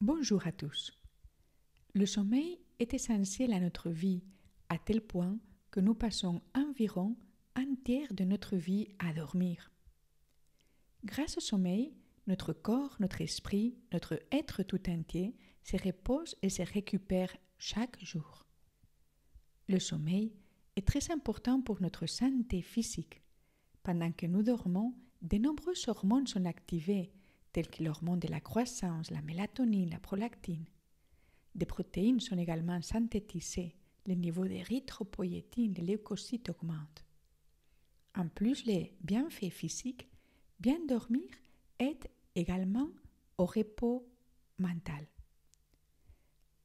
Bonjour à tous. Le sommeil est essentiel à notre vie, à tel point que nous passons environ un tiers de notre vie à dormir. Grâce au sommeil, notre corps, notre esprit, notre être tout entier se repose et se récupère chaque jour. Le sommeil est très important pour notre santé physique. Pendant que nous dormons, de nombreuses hormones sont activées, telles que l'hormone de la croissance, la mélatonine, la prolactine. Des protéines sont également synthétisées, le niveau d'érythropoïétine, de leucocytes augmente. En plus, les bienfaits physiques, bien dormir aide également au repos mental.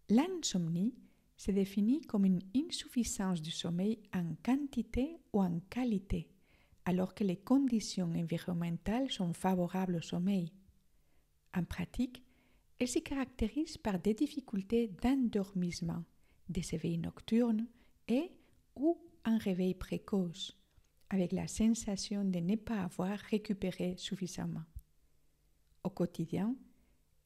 L'insomnie se définit comme une insuffisance du sommeil en quantité ou en qualité, alors que les conditions environnementales sont favorables au sommeil. En pratique, elle se caractérise par des difficultés d'endormissement, des éveils nocturnes et ou un réveil précoce, avec la sensation de ne pas avoir récupéré suffisamment. Au quotidien,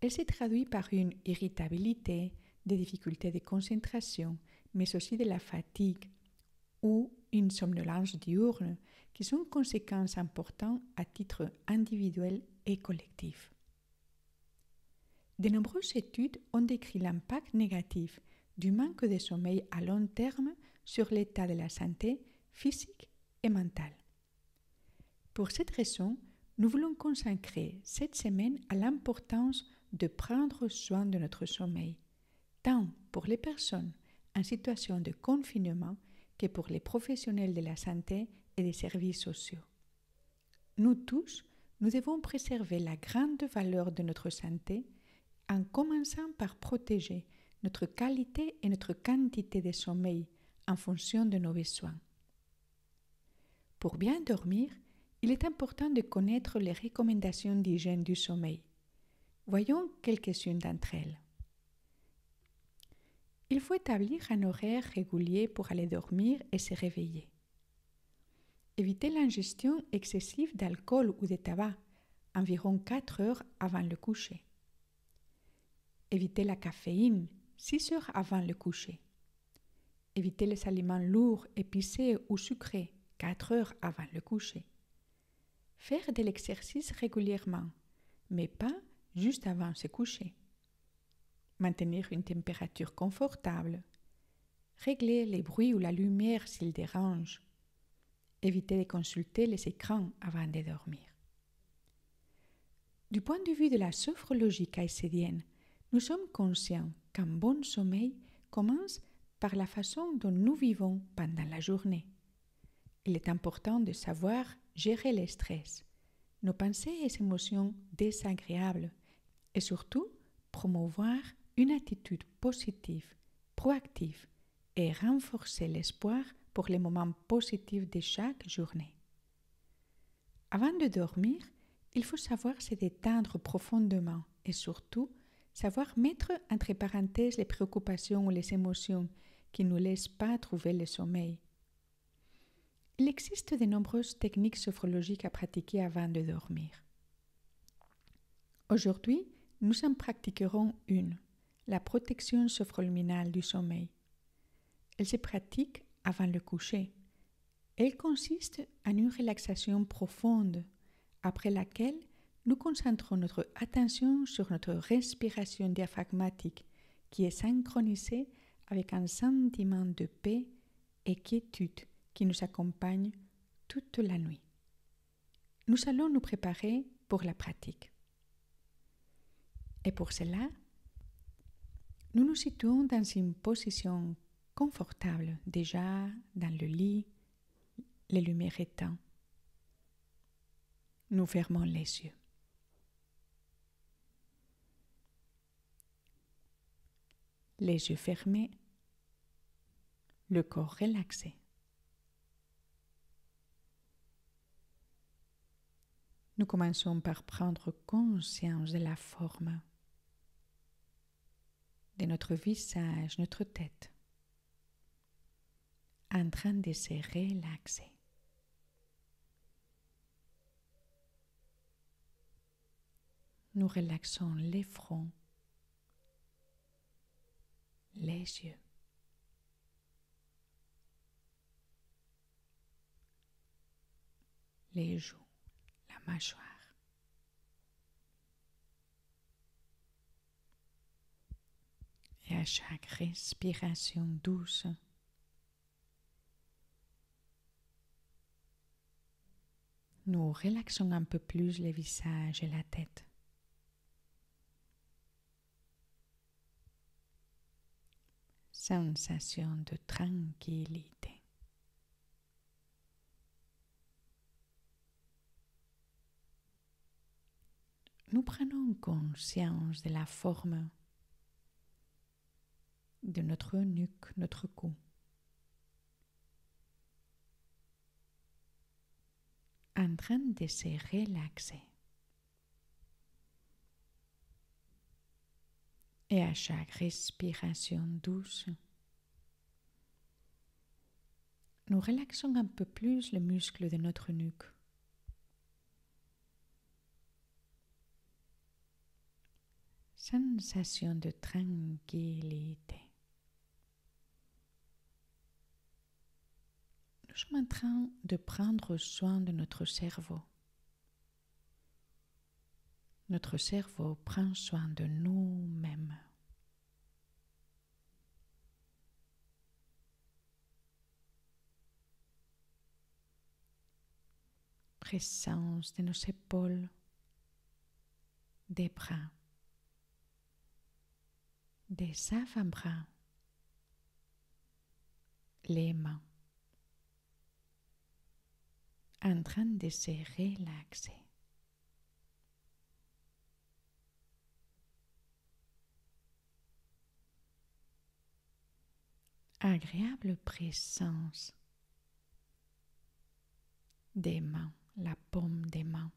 elle se traduit par une irritabilité, des difficultés de concentration, mais aussi de la fatigue ou une somnolence diurne qui sont conséquences importantes à titre individuel et collectif. De nombreuses études ont décrit l'impact négatif du manque de sommeil à long terme sur l'état de la santé physique et mentale. Pour cette raison, nous voulons consacrer cette semaine à l'importance de prendre soin de notre sommeil, tant pour les personnes en situation de confinement que pour les professionnels de la santé et des services sociaux. Nous tous, nous devons préserver la grande valeur de notre santé en commençant par protéger notre qualité et notre quantité de sommeil en fonction de nos besoins. Pour bien dormir, il est important de connaître les recommandations d'hygiène du sommeil. Voyons quelques-unes d'entre elles. Il faut établir un horaire régulier pour aller dormir et se réveiller. Éviter l'ingestion excessive d'alcool ou de tabac, environ 4 heures avant le coucher. Éviter la caféine 6 heures avant le coucher. Éviter les aliments lourds, épicés ou sucrés 4 heures avant le coucher. Faire de l'exercice régulièrement, mais pas juste avant se coucher. Maintenir une température confortable. Régler les bruits ou la lumière s'ils dérangent. Éviter de consulter les écrans avant de dormir. Du point de vue de la sophrologie caïcédienne, nous sommes conscients qu'un bon sommeil commence par la façon dont nous vivons pendant la journée. Il est important de savoir gérer le stress, nos pensées et émotions désagréables et surtout promouvoir une attitude positive, proactive et renforcer l'espoir pour les moments positifs de chaque journée. Avant de dormir, il faut savoir se détendre profondément et surtout savoir mettre entre parenthèses les préoccupations ou les émotions qui ne nous laissent pas trouver le sommeil. Il existe de nombreuses techniques sophrologiques à pratiquer avant de dormir. Aujourd'hui, nous en pratiquerons une, la protection sophroluminale du sommeil. Elle se pratique avant le coucher. Elle consiste en une relaxation profonde, après laquelle nous concentrons notre attention sur notre respiration diaphragmatique qui est synchronisée avec un sentiment de paix et quiétude qui nous accompagne toute la nuit. Nous allons nous préparer pour la pratique. Et pour cela, nous nous situons dans une position confortable, déjà dans le lit, les lumières éteintes. Nous fermons les yeux. Les yeux fermés, le corps relaxé. Nous commençons par prendre conscience de la forme de notre visage, notre tête, en train de se relaxer. Nous relaxons les fronts, les yeux, les joues, la mâchoire. Et à chaque respiration douce, nous relaxons un peu plus le visage et la tête. Sensation de tranquillité. Nous prenons conscience de la forme de notre nuque, notre cou, en train de se relaxer. Et à chaque respiration douce, nous relaxons un peu plus les muscles de notre nuque. Sensation de tranquillité. Nous sommes en train de prendre soin de notre cerveau. Notre cerveau prend soin de nous-mêmes. Présence de nos épaules, des bras, des avant-bras, les mains, en train de se relaxer. Agréable présence des mains, la paume des mains.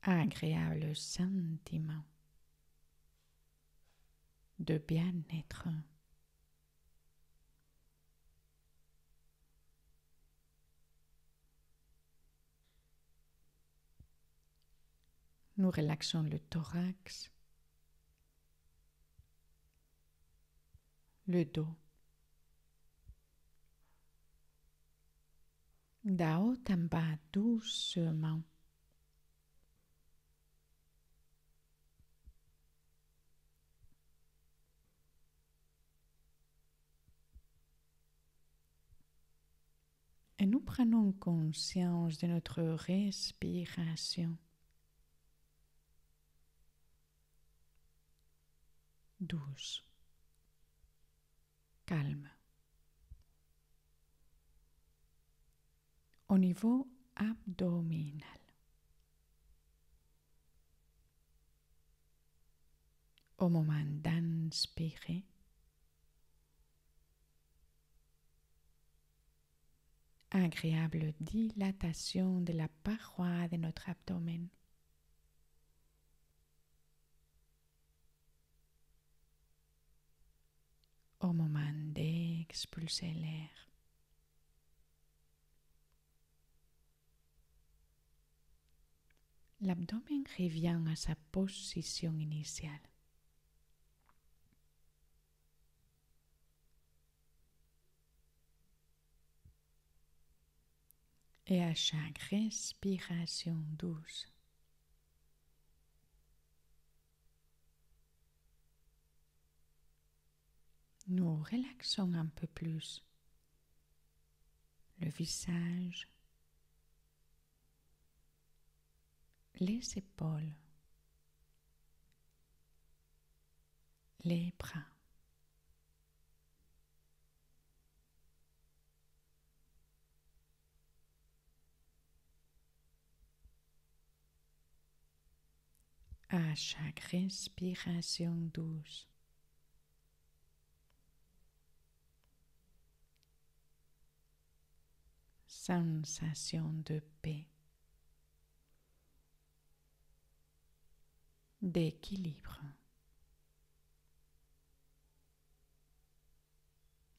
Agréable sentiment de bien-être. Nous relaxons le thorax, le dos. D'en haut en bas doucement. Et nous prenons conscience de notre respiration. Douce, calme. Au niveau abdominal. Au moment d'inspirer, agréable dilatation de la paroi de notre abdomen. Au moment d'expulser l'air, l'abdomen revient à sa position initiale. Et à chaque respiration douce, nous relaxons un peu plus le visage, les épaules, les bras. À chaque respiration douce, sensation de paix, d'équilibre,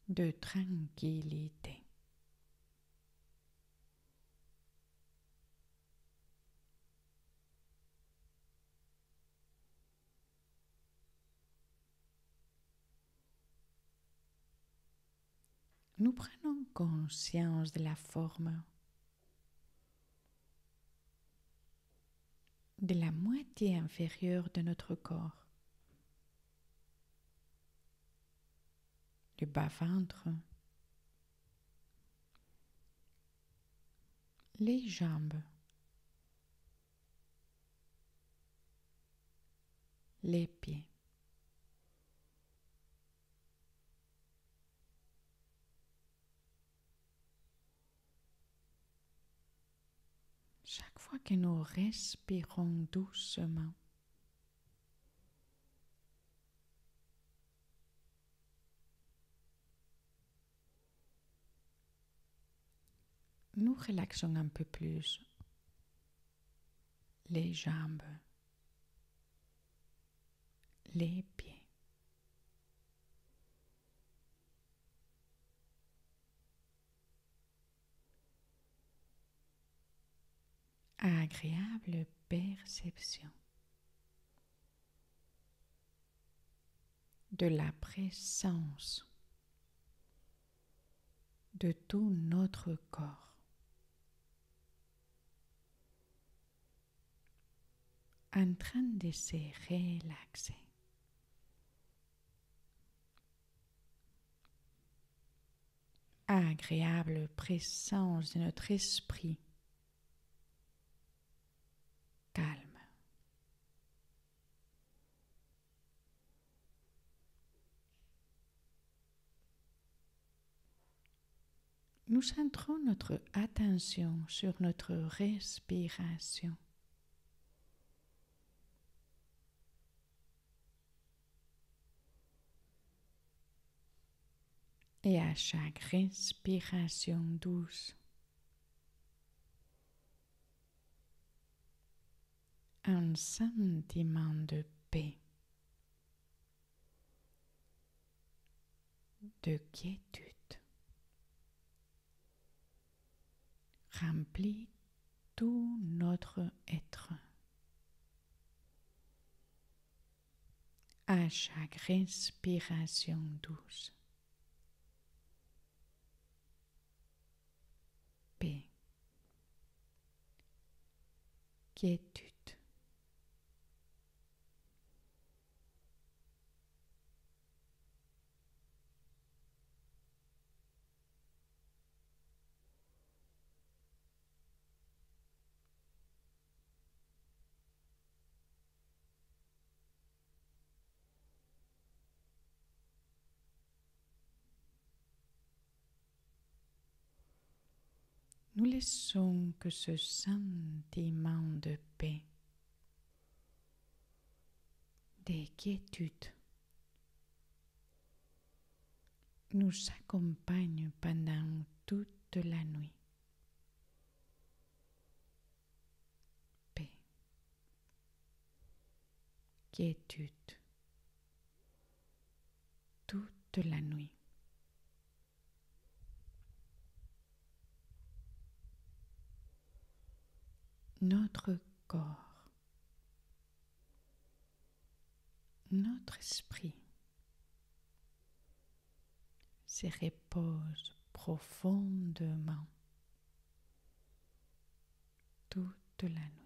de tranquillité. Nous prenons conscience de la forme de la moitié inférieure de notre corps, du bas-ventre, les jambes, les pieds. Chaque fois que nous respirons doucement, nous relaxons un peu plus les jambes, les pieds. Agréable perception de la présence de tout notre corps en train de se relaxer. Agréable présence de notre esprit calme. Nous centrons notre attention sur notre respiration. Et à chaque respiration douce, un sentiment de paix, de quiétude, remplit tout notre être. À chaque respiration douce, paix, quiétude. Nous laissons que ce sentiment de paix, de quiétude, nous accompagne pendant toute la nuit. Paix, quiétude, toute la nuit. Notre corps, notre esprit se repose profondément toute la nuit.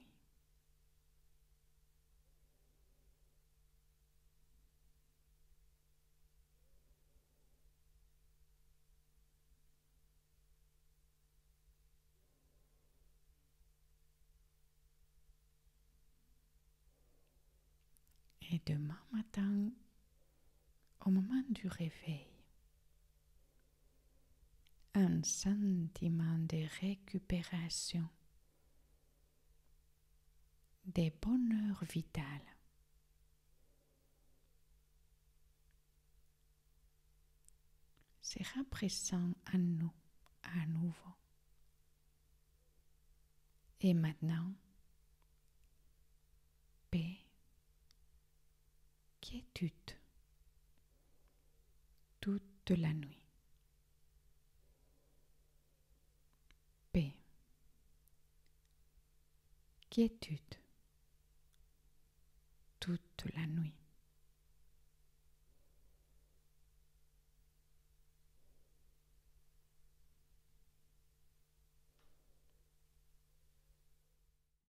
Et demain matin, au moment du réveil, un sentiment de récupération, de bonheur vital sera présent en nous à nouveau. Et maintenant, paix, quiétude, toute la nuit. Paix, quiétude, toute la nuit.